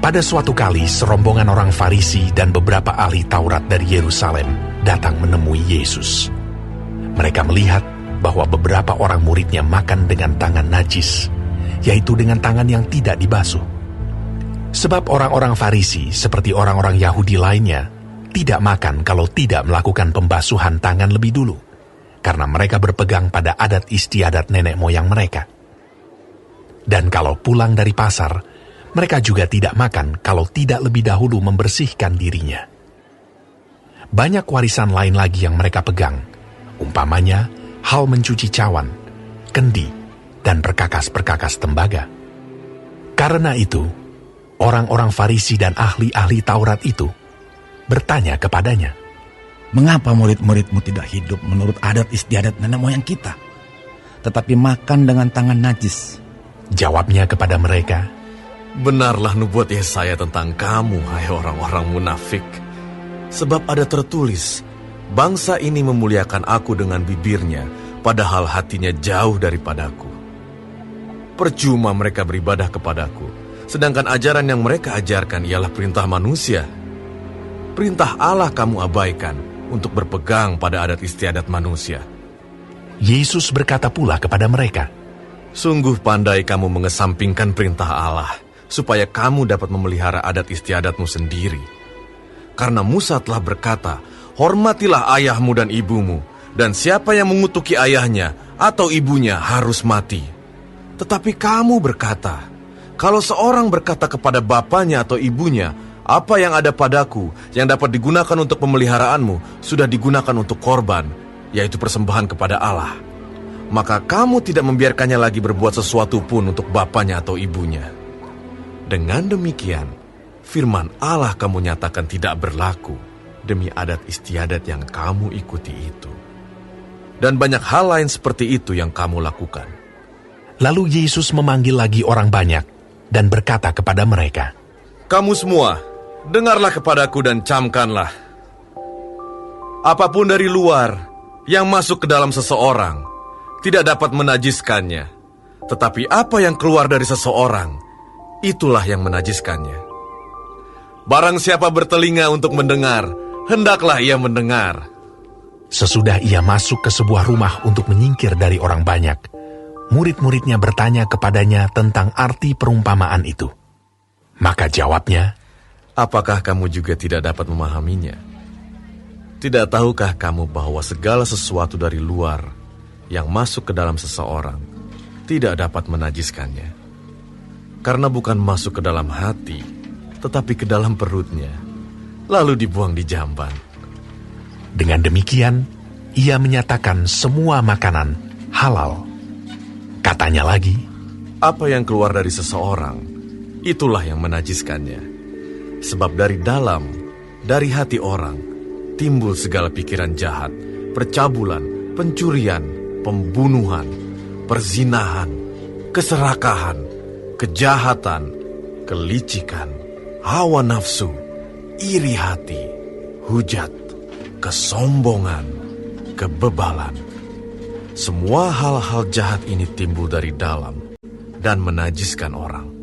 Pada suatu kali, serombongan orang Farisi dan beberapa ahli Taurat dari Yerusalem datang menemui Yesus. Mereka melihat bahwa beberapa orang muridnya makan dengan tangan najis, yaitu dengan tangan yang tidak dibasuh. Sebab orang-orang Farisi, seperti orang-orang Yahudi lainnya, tidak makan kalau tidak melakukan pembasuhan tangan lebih dulu, karena mereka berpegang pada adat istiadat nenek moyang mereka. Dan kalau pulang dari pasar, mereka juga tidak makan kalau tidak lebih dahulu membersihkan dirinya. Banyak warisan lain lagi yang mereka pegang, umpamanya hal mencuci cawan, kendi, dan perkakas-perkakas tembaga. Karena itu, orang-orang Farisi dan ahli-ahli Taurat itu bertanya kepadanya, "Mengapa murid-muridmu tidak hidup menurut adat istiadat nenek moyang kita, tetapi makan dengan tangan najis?" Jawabnya kepada mereka, "Benarlah nubuat Yesaya tentang kamu, hai orang-orang munafik. Sebab ada tertulis, bangsa ini memuliakan aku dengan bibirnya, padahal hatinya jauh daripadaku. Percuma mereka beribadah kepadaku, sedangkan ajaran yang mereka ajarkan ialah perintah manusia. Perintah Allah kamu abaikan untuk berpegang pada adat istiadat manusia." Yesus berkata pula kepada mereka, "Sungguh pandai kamu mengesampingkan perintah Allah, supaya kamu dapat memelihara adat istiadatmu sendiri. Karena Musa telah berkata, hormatilah ayahmu dan ibumu, dan siapa yang mengutuki ayahnya atau ibunya harus mati. Tetapi kamu berkata, kalau seorang berkata kepada bapanya atau ibunya, apa yang ada padaku yang dapat digunakan untuk pemeliharaanmu sudah digunakan untuk korban, yaitu persembahan kepada Allah, maka kamu tidak membiarkannya lagi berbuat sesuatu pun untuk bapanya atau ibunya. Dengan demikian, firman Allah kamu nyatakan tidak berlaku demi adat istiadat yang kamu ikuti itu. Dan banyak hal lain seperti itu yang kamu lakukan." Lalu Yesus memanggil lagi orang banyak dan berkata kepada mereka, "Kamu semua, dengarlah kepadaku dan camkanlah. Apapun dari luar yang masuk ke dalam seseorang tidak dapat menajiskannya, tetapi apa yang keluar dari seseorang, itulah yang menajiskannya. Barang siapa bertelinga untuk mendengar, hendaklah ia mendengar." Sesudah ia masuk ke sebuah rumah untuk menyingkir dari orang banyak, murid-muridnya bertanya kepadanya tentang arti perumpamaan itu. Maka jawabnya, "Apakah kamu juga tidak dapat memahaminya? Tidak tahukah kamu bahwa segala sesuatu dari luar yang masuk ke dalam seseorang tidak dapat menajiskannya? Karena bukan masuk ke dalam hati, tetapi ke dalam perutnya, lalu dibuang di jamban." Dengan demikian, ia menyatakan semua makanan halal. Katanya lagi, Apa yang keluar dari seseorang, itulah yang menajiskannya. Sebab dari dalam, dari hati orang, timbul segala pikiran jahat, percabulan, pencurian, pembunuhan, perzinahan, keserakahan, kejahatan, kelicikan, hawa nafsu, iri hati, hujat, kesombongan, kebebalan. Semua hal-hal jahat ini timbul dari dalam dan menajiskan orang.